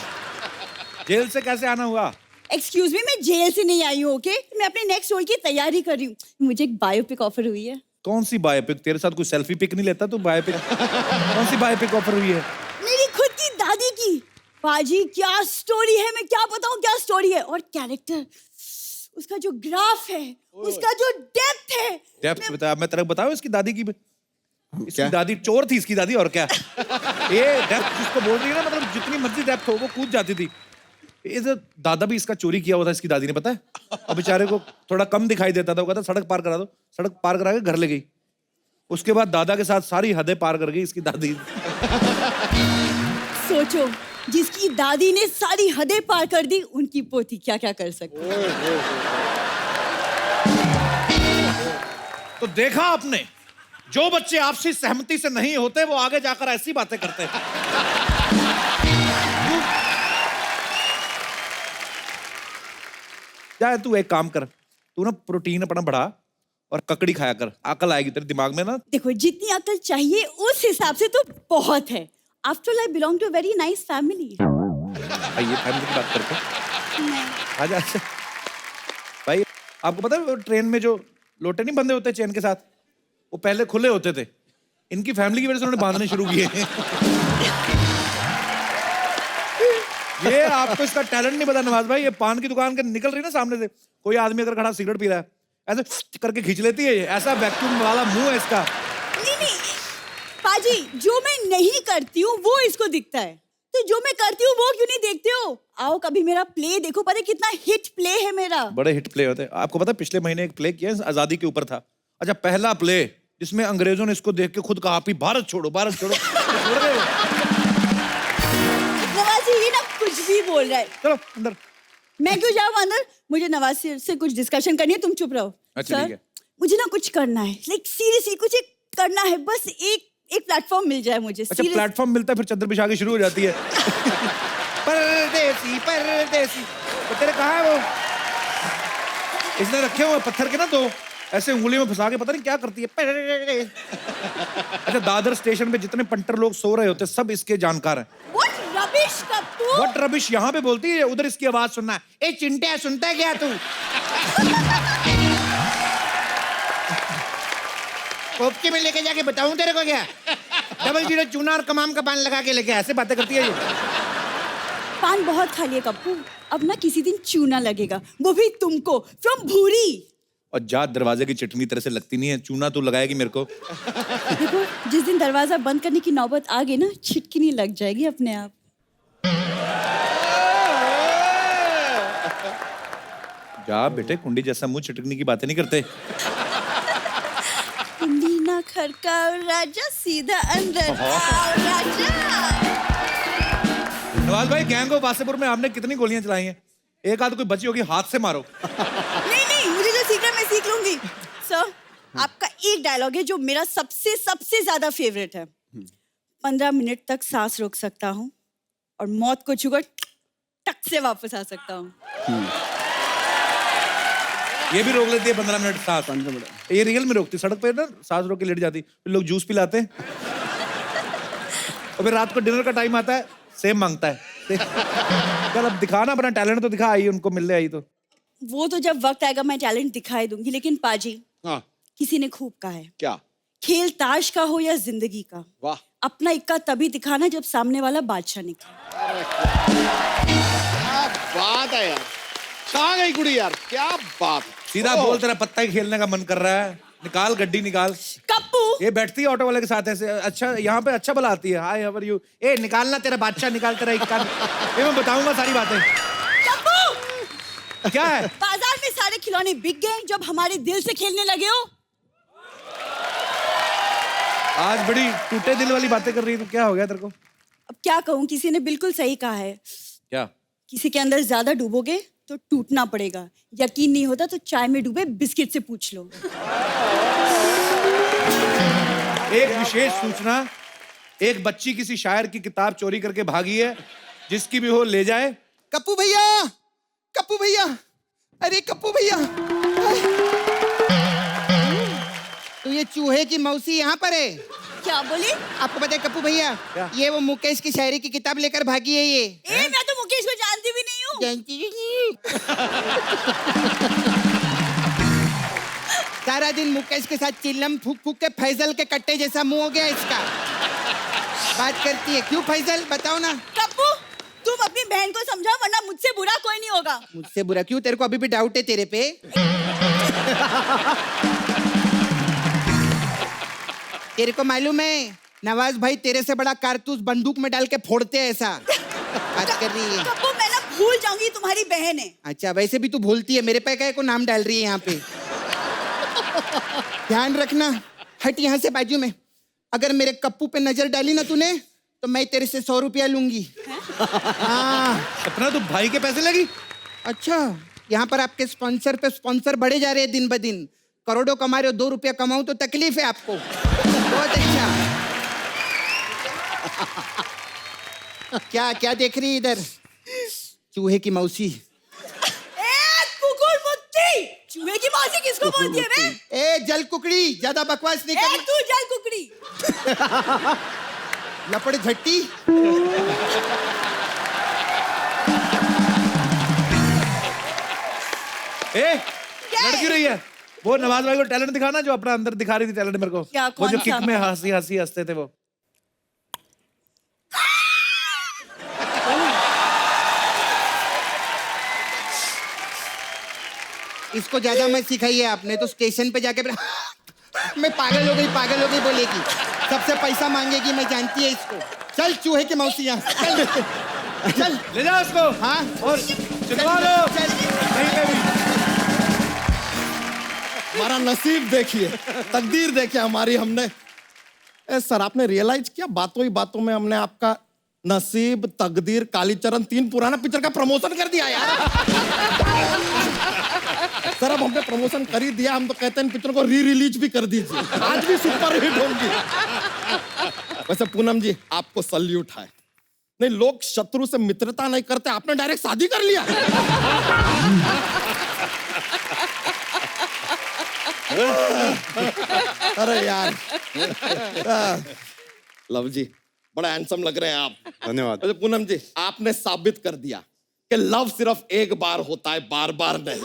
जेल से कैसे आना हुआ? एक्सक्यूज मी, मैं जेल से नहीं आई हूँ, ओके? मैं अपने नेक्स्ट रोल की तैयारी कर रही हूँ। मुझे एक बायोपिक ऑफर हुई है। कौन सी बायोपिक? तेरे साथ कोई सेल्फी पिक नहीं लेता तू? बायोपिक कौन सी बायोपिक ऑफर हुई है? मेरी खुद की दादी की। पाजी क्या स्टोरी है, मैं क्या बताऊं क्या स्टोरी है। और कैरेक्टर, उसका जो ग्राफ है, उसका जो डेप्थ है। डेप्थ बता, मैं तेरे को बताऊं इसकी दादी की। इसकी क्या? दादी चोर थी, इसकी दादी, और क्या। ये डेप्थ जिसको बोल रही है ना, मतलब जितनी मर्जी डेप्थ हो वो कूद जाती थी। ये जो दादा भी इसका चोरी किया हुआ था इसकी दादी ने, पता है? और बेचारे को थोड़ा कम दिखाई देता था, वो कहता सड़क पार करा दो, सड़क पार करा के घर ले गई। उसके बाद दादा के साथ सारी हदें पार कर गई इसकी दादी। सोचो, जिसकी दादी ने सारी हदें पार कर दी, उनकी पोती क्या क्या कर सकती है। तो देखा आपने, जो बच्चे आपसी सहमति से नहीं होते वो आगे जाकर ऐसी बातें करते हैं। जा, तू एक काम कर, तू ना प्रोटीन अपना बढ़ा और ककड़ी खाया कर, अकल आएगी तेरे दिमाग में ना। देखो, जितनी अकल चाहिए उस हिसाब से तो बहुत है। After all I belong to very nice family. आइए फैमिली की बात करते हैं। आजा आजा। भाई आपको पता है वो ट्रेन में जो लोटे नहीं बंधे होते चेन के साथ, वो पहले खुले होते थे। इनकी फैमिली की वजह से उन्होंने बांधने शुरू किए। ये आपको इसका टैलेंट नहीं पता नवाज भाई। ये पान की दुकान के निकल रही है ना सामने से, कोई आदमी अगर खड़ा सिगरेट पी रहा है, ऐसे करके खींच लेती है, ऐसा वैक्यूम वाला मुंह है इसका। नहीं नहीं पाजी, जो मैं नहीं करती हूँ वो इसको दिखता है, तो जो मैं करती हूँ वो क्यों नहीं देखते हो? आओ कभी मेरा प्ले देखो, पता है कितना हिट प्ले है मेरा। बड़े हिट प्ले होते हैं। आपको पता है पिछले महीने एक प्ले किया है, आजादी के ऊपर था। अच्छा, पहला प्ले जिसमें अंग्रेजों ने इसको देख के खुद कहा भी भारत छोड़ो, भारत छोड़ो। छोड़ गए। नवाज ये ना कुछ भी बोल रहा है। चलो अंदर। मैं क्यों जाऊँ अंदर? मुझे नवाज से कुछ डिस्कशन करनी है, तुम चुप रहो। अच्छा, ठीक है। मुझे ना कुछ करना है, लाइक सीरियसली कुछ एक करना है, बस एक प्लेटफॉर्म मिल जाए मुझे। अच्छा, प्लेटफॉर्म मिलता है फिर चद्दर बिछा के शुरू हो जाती है। परदेसी परदेसी, तो तेरे कहाँ है वो? इसने रखे हुए पत्थर के ना दो, ऐसे उंगली में फंसा के पता नहीं क्या करती है। अच्छा, दादर स्टेशन पे जितने पंटर लोग सो रहे होते सब इसके जानकार हैं। What rubbish, Kappu? What rubbish यहाँ पे बोलती है, उधर इसकी आवाज सुनना है। ए चिंटे, सुनता है क्या तू? कोपके में लेके जाके बताऊं तेरे को क्या? डबल जीरो चूना और कमाम का पान लगा के लेके ऐसे बातें करती है ये। पान बहुत खा लिए कप्पू, अब ना किसी दिन चूना लगेगा, वो भी तुमको, फ्रॉम भूरी। और जा, दरवाजे की चटनी तरह से लगती नहीं है, चूना तू लगाएगी मेरे को। देखो जिस दिन दरवाजा बंद करने की नौबत आ गई ना, छिटकिनी लग जाएगी अपने आप। जा बेटे, कुंडी जैसा मुंह, छिटकनी की बातें नहीं करते। कुंडी ना खड़काओ राजा, सीधा अंदर आओ राजा। नवाज भाई, गैंग ऑफ वासेपुर में आपने कितनी गोलियां चलाई हैं? एक आध कोई बची होगी, हाथ से मारो। नहीं, मुझे जो सीख रहा है मैं सीख लूंगी। सर, आपका एक डायलॉग है जो मेरा सबसे सबसे ज्यादा फेवरेट है। 15 मिनट तक सांस रोक सकता हूँ और मौत को छूकर टक से वापस आ सकता हूँ। ये भी रोक लेती है 15 मिनट सांस। 15 मिनट ये रियल में रोकती, सड़क पे ना सांस रोक के लेट जाती, फिर लोग जूस पिलाते हैं। और फिर रात को डिनर का टाइम आता है, सेम मांगता है। चल अब दिखा ना अपना टैलेंट, तो दिखा, आई उनको मिलने आई तो। वो तो जब वक्त आएगा मैं टैलेंट दिखाई दूंगी, लेकिन पाजी, हाँ, किसी ने खूब कहा है, क्या? खेल ताश का हो या जिंदगी का, वाह, अपना इक्का तभी दिखाना जब सामने वाला बादशाह निकले। क्या बात है यार, छा गई कुड़ी यार, क्या बात। सीधा बोल, तेरा पत्ता ही खेलने का मन कर रहा है, निकाल गड्डी निकाल। कप्पू, ये बैठती है ऑटो वाले के साथ ऐसे, अच्छा यहाँ पे अच्छा भला आती है, हाय हाउ आर यू, ए निकालना तेरा बादशाह, निकाल तेरा इक्का। ये मैं बताऊंगा सारी बातें। कप्पू, क्या है? बाजार में सारे खिलौने बिक गए जब हमारे दिल से खेलने लगे हो। आज बड़ी टूटे दिल वाली बातें कर रही है, तो क्या हो गया तेरे को? अब क्या कहूँ, किसी ने बिल्कुल सही कहा है, क्या? किसी के अंदर ज्यादा डूबोगे तो टूटना पड़ेगा, यकीन नहीं होता तो चाय में डूबे बिस्किट से पूछ लो। एक विशेष सूचना, एक बच्ची किसी शायर की किताब चोरी करके भागी है, जिसकी भी हो ले जाए। कप्पू भैया, कप्पू भैया, अरे कप्पू भैया, तो ये चूहे की मौसी यहाँ पर है। क्या बोली? आपको पता है कप्पू भैया, ये वो मुकेश की शायरी की किताब लेकर भागी है ये। मैं तो मुकेश को जानती भी नहीं हूँ। जानती भी नहीं। सारा दिन मुकेश के साथ चिल्लम फूक फूक के फैजल के कट्टे जैसा मुंह हो गया इसका। बात करती है, क्यों फैजल बताओ ना। कप्पू, तुम अपनी बहन को समझाओ वरना मुझसे बुरा कोई नहीं होगा। मुझसे बुरा क्यों? तेरे को अभी भी डाउट है तेरे पे? तेरे को मालूम है नवाज भाई तेरे से बड़ा कारतूस बंदूक में डाल के फोड़ते हैं, ऐसा बात कर रही है। कप्पू, मैं ना भूल जाऊंगी तुम्हारी बहन है। अच्छा, वैसे भी तू भूलती है, मेरे पे क्या को नाम डाल रही है यहाँ पे। ध्यान रखना, हट यहाँ से बाजू में। अगर मेरे कप्पू पे नजर डाली ना तूने तो मैं तेरे से 100 रुपया लूंगी। हाँ। अपना तो भाई के पैसे लगी। अच्छा, यहाँ पर आपके स्पॉन्सर पे स्पॉन्सर बढ़े जा रहे हैं दिन ब दिन। करोड़ों कमा रहे हो, 2 रुपया कमाऊं तो तकलीफ है आपको। बहुत अच्छा। क्या क्या देख रही है इधर? चूहे की मौसी। कुकुर मुत्ती, चूहे की मौसी किसको बोलती है बे? ए जल कुकड़ी, ज्यादा बकवास नहीं करनी। तू जल कुकड़ी। लपड़ झट्टी। लड़ क्यों रही है? वो नवाज भाई को टैलेंट दिखाना जो अपना अंदर दिखा रही थी टैलेंट मेरे को। क्या, वो जो कौन किक सा? में हंसी हंसी हंसते थे वो। इसको ज्यादा मत सिखाइए आपने तो स्टेशन पे जाके मैं पागल हो गई बोलेगी, सबसे पैसा मांगेगी, मैं जानती है इसको। चल चूहे की मौसी यहाँ चल चल ले जाओ उसको। हाँ और चिनवा लो कहीं पे भी। हमारा नसीब देखिए, तकदीर देखिए हमारी। हमने सर आपने रियलाइज किया बातों ही बातों में हमने आपका नसीब, तकदीर, कालीचरण 3 पुराना पिक्चर का प्रमोशन कर दिया यार। सर अब हमने प्रमोशन कर ही दिया, हम तो कहते हैं इन पिक्चर को री रिलीज भी कर दीजिए, आज भी सुपर हिट होंगी। वैसे पूनम जी आपको सल्यूट है। नहीं, लोग शत्रु से मित्रता नहीं करते, आपने डायरेक्ट शादी कर लिया। अरे यार लव जी बड़ा हैंडसम लग रहे हैं आप। धन्यवाद। अच्छा पूनम जी आपने साबित कर दिया कि लव सिर्फ एक बार होता है, बार बार नहीं।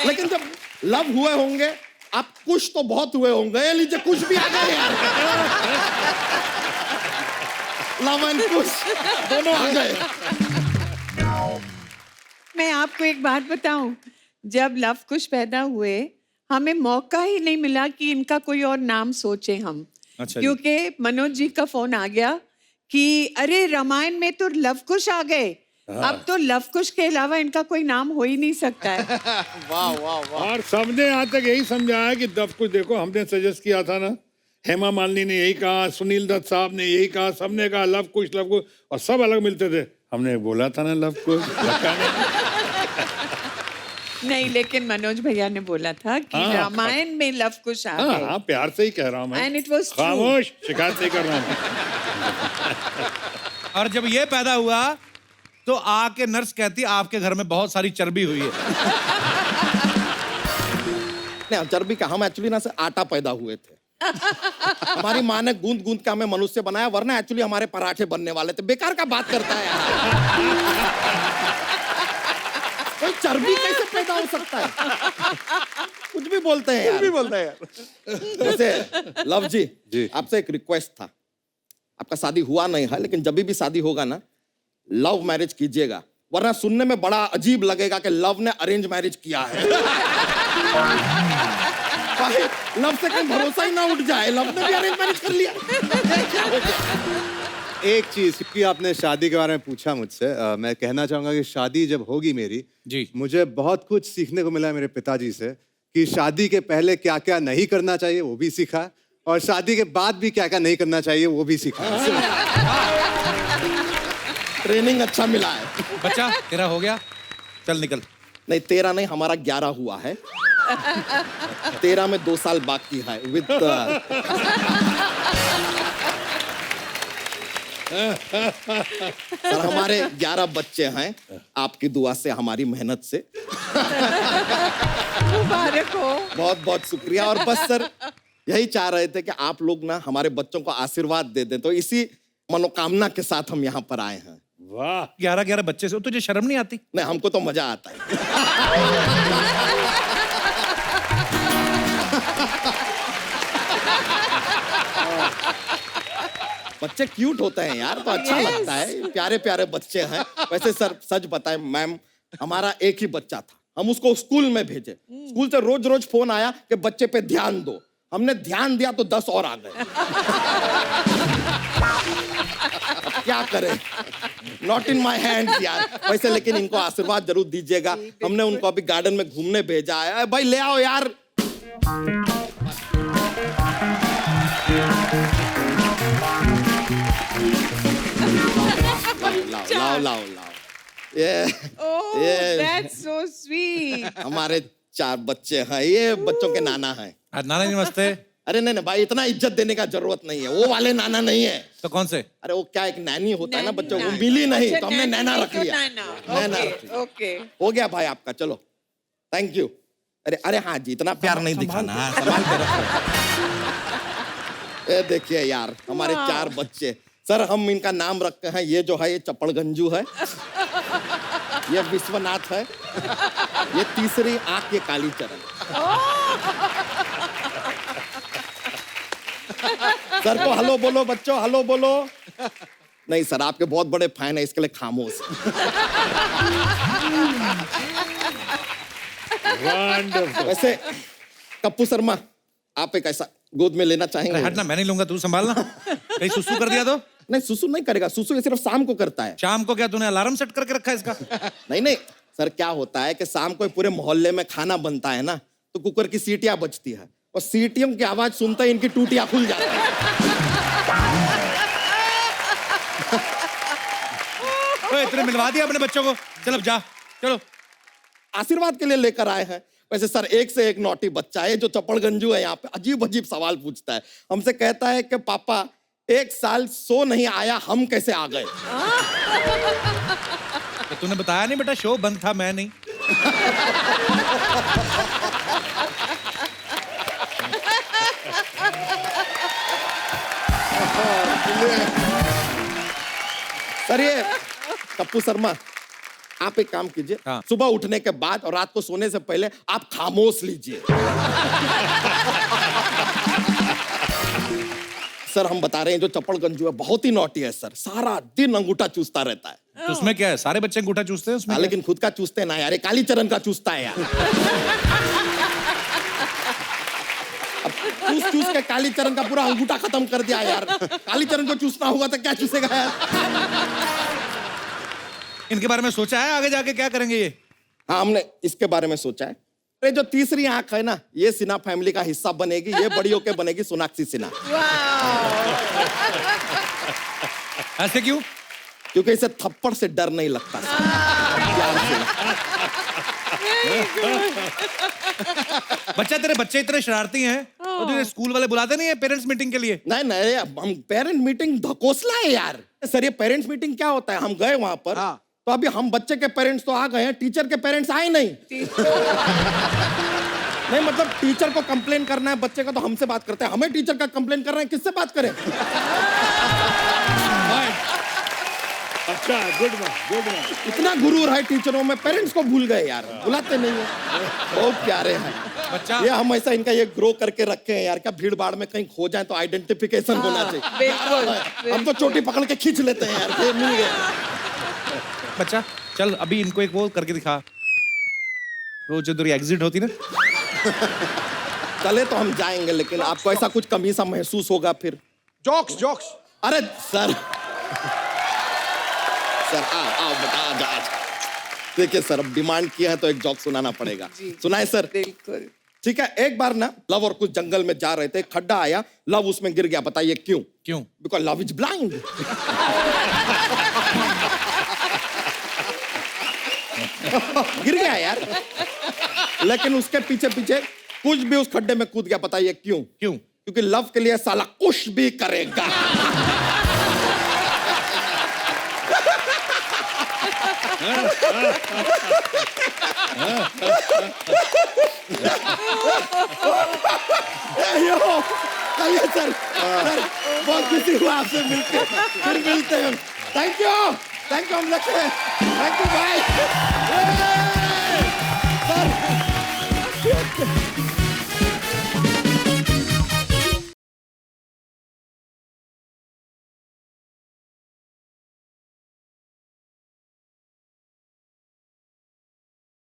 लेकिन जब लव हुए होंगे आप कुछ तो बहुत हुए होंगे। ये लीजिए कुछ भी आ गए यार। लव एंड कुछ दोनों आ गए। मैं आपको एक बात बताऊं, जब लव कुश पैदा हुए हमें मौका ही नहीं मिला कि इनका कोई और नाम सोचे हम। अच्छा क्योंकि मनोज जी का फोन आ गया कि अरे रामायण में तो लव कुश आ गए, अब तो लव कुश के अलावा इनका कोई नाम हो ही नहीं सकता है। वाह वाह वाह। और सबने यहाँ तक यही समझाया कि दब कुछ देखो, हमने सजेस्ट किया था ना, हेमा मालिनी ने यही कहा, सुनील दत्त साहब ने यही कहा, सबने कहा लव कुश, और सब अलग मिलते थे। हमने बोला था ना लव कुश। नहीं, लेकिन मनोज भैया ने बोला था कि रामायण में लव कुश आ गए। हाँ, प्यार से ही कह रहा हूँ मैं। And it was true. खामोश, शिकायत नहीं कर रहा हूँ। और जब ये पैदा हुआ तो आके नर्स कहती आपके घर में बहुत सारी चर्बी हुई है। नहीं चर्बी का, हम एक्चुअली ना से आटा पैदा हुए थे। हमारी माँ ने गूंद गूंद के हमें मनुष्य बनाया, वरना एक्चुअली हमारे पराठे बनने वाले थे। बेकार का बात करता है यार। कोई चर्बी कैसे पैदा हो सकता है? कुछ भी बोलते हैं यार। कुछ भी बोलते हैं यार। वैसे लव जी आपसे एक रिक्वेस्ट था। आपका शादी हुआ नहीं है, लेकिन जब भी शादी होगा ना लव मैरिज कीजिएगा, वरना सुनने में बड़ा अजीब लगेगा कि लव ने अरेंज मैरिज किया है। लव से कहीं भरोसा ही ना उठ जाए, लव ने भी अरेंज मैरिज कर लिया। एक चीज, क्योंकि आपने शादी के बारे में पूछा मुझसे, मैं कहना चाहूंगा कि शादी जब होगी मेरी जी, मुझे बहुत कुछ सीखने को मिला मेरे पिताजी से कि शादी के पहले क्या क्या नहीं करना चाहिए वो भी सीखा, और शादी के बाद भी क्या क्या नहीं करना चाहिए वो भी सीखा। ट्रेनिंग अच्छा मिला है। बच्चा तेरा हो गया, चल निकल। नहीं 13 नहीं, हमारा 11 हुआ है। 13 में 2 साल बाकी है विद सर हमारे 11 बच्चे हैं, आपकी दुआ से, हमारी मेहनत से। मुबारक हो। बहुत बहुत शुक्रिया। और बस सर यही चाह रहे थे कि आप लोग ना हमारे बच्चों को आशीर्वाद दे दें, तो इसी मनोकामना के साथ हम यहाँ पर आए हैं। वाह, 11 बच्चे से तुझे शर्म नहीं आती? नहीं हमको तो मजा आता है। बच्चे क्यूट होते हैं यार, तो अच्छा लगता है। प्यारे प्यारे बच्चे हैं। वैसे सर सच बताएं मैम, हमारा एक ही बच्चा था, हम उसको स्कूल में भेजे। स्कूल से रोज रोज फोन आया कि बच्चे पे ध्यान दो। हमने ध्यान दिया तो 10 और आ गए। अब क्या करें, नॉट इन माई हैंड यार। वैसे लेकिन इनको आशीर्वाद जरूर दीजिएगा। हमने उनको अभी गार्डन में घूमने भेजा है। भाई ले आओ यार। लाओ लाओ लाओ। That's so sweet. हमारे 4 बच्चे हैं, ये बच्चों के नाना हैं। नाना जी नमस्ते। अरे नहीं नहीं भाई, इतना इज्जत देने का जरूरत नहीं है, वो वाले नाना नहीं है। तो कौन से? अरे वो क्या एक नैनी होता है ना बच्चों को, मिली नहीं तो हमने नैना रख लिया। नैना रख लिया। ओके, हो गया भाई आपका, चलो थैंक यू। अरे अरे हाँ जी, इतना प्यार नहीं दिखाना, संभाल के रखो। ये देखिए यार हमारे 4 बच्चे। सर हम इनका नाम रखते हैं, ये जो है ये चपड़गंजू है, ये विश्वनाथ है, ये तीसरी आंख ये कालीचरण। सर को हेलो बोलो बच्चों, हेलो बोलो। नहीं सर, आपके बहुत बड़े फैन है, इसके लिए खामोश। वैसे कप्पू शर्मा, आप एक ऐसा गोद में लेना चाहेंगे? हटना, मैं नहीं लूंगा, तू संभालना। कहीं सुसु कर दिया तो? नहीं, सुसु नहीं करेगा, सुसु ये सिर्फ शाम को करता है। शाम को क्या तूने अलार्म सेट करके रखा है इसका? नहीं नहीं सर, क्या होता है कि शाम को पूरे मोहल्ले में खाना बनता है ना, तो कुकर की सीटियां बजती है और सीटियों की आवाज सुनते ही इनकी टूटियां खुल जाती है। इतने मिलवा दिया अपने बच्चों को, चल अब जा, चलो। आशीर्वाद के लिए लेकर आए हैं। वैसे सर, एक से एक नॉटी बच्चा है जो चपड़गंजू है, यहाँ पे अजीब अजीब सवाल पूछता है। हमसे कहता है कि पापा, 1 साल सो नहीं आया, हम कैसे आ गए? तो तूने बताया नहीं बेटा, शो बंद था, मैं नहीं। सर, ये कप्पू शर्मा, आप एक काम कीजिए। हाँ। सुबह उठने के बाद और रात को सोने से पहले आप खामोश लीजिए। सर, हम बता रहे हैं, जो चपड़गंजू है बहुत ही नॉटी है सर, सारा दिन अंगूठा चूसता रहता है। तो उसमें क्या है, सारे बच्चे अंगूठा चूसते हैं उसमें? हाँ, लेकिन खुद का चूसते ना यार, ये कालीचरण का चूसता है यार। अब चूस चूस के कालीचरण का पूरा अंगूठा खत्म कर दिया यार। कालीचरण को चूसना होगा तो क्या चूसेगा यार? इनके बारे में सोचा है आगे जाके क्या करेंगे ये? हाँ, हमने इसके बारे में सोचा है। ये जो तीसरी आंख है ना, ये सिन्हा फैमिली का हिस्सा बनेगी, ये बड़ी होके बनेगी सोनाक्षी सिन्हा। ऐसे क्यों? क्योंकि इसे थप्पड़ से डर नहीं लगता। बच्चा, तेरे बच्चे इतने शरारती हैं, तो तुझे स्कूल वाले बुलाते नहीं है पेरेंट्स मीटिंग के लिए? नहीं नहीं, हम पेरेंट मीटिंग धकोसला है यार। सर, ये पेरेंट्स मीटिंग क्या होता है? हम गए वहां पर, तो अभी हम बच्चे के पेरेंट्स तो आ गए हैं, टीचर के पेरेंट्स आए नहीं। नहीं मतलब, टीचर को कंप्लेन करना है बच्चे का तो हमसे बात करते हैं, हमें टीचर का कंप्लेन कर रहे हैं, किससे बात करें? अच्छा, गुड वन, गुड वन। इतना गुरूर है टीचरों में, पेरेंट्स को भूल गए यार, बुलाते नहीं है। बहुत प्यारे हैं बच्चा। ये हम ऐसा इनका ये ग्रो करके रखे हैं यार, क्या भीड़ भाड़ में कहीं खो जाए तो आइडेंटिफिकेशन होना चाहिए। बिल्कुल। हम तो चोटी पकड़ के खींच लेते हैं यार, ये मिल गए। बच्चा, चल अभी इनको एक वो करके दिखा, वो जो तेरी एग्जिट होती ना। चले तो हम जाएंगे, लेकिन आपको ऐसा कुछ कमी सा महसूस होगा फिर। Jokes jokes. अरे सर, सर आओ बता जा। देखिए सर, अब डिमांड किया है तो एक जोक सुनाना पड़ेगा। सुनाए सर? बिल्कुल। ठीक है। एक बार ना लव और कुछ जंगल में जा रहे थे, खड्डा आया, लव उसमें गिर गया। बताइए क्यों? क्यों? Because love is blind. गिर गया यार, लेकिन उसके पीछे पीछे कुछ भी उस खड्डे में कूद गया। बताइए क्यों? क्यों? क्योंकि लव के लिए साला कुछ भी करेगा। चलिए सर, बहुत खुशी हुआ आपसे मिलकर, फिर मिलते हैं। थैंक यू, हम लगते हैं। थैंक यू भाई। सर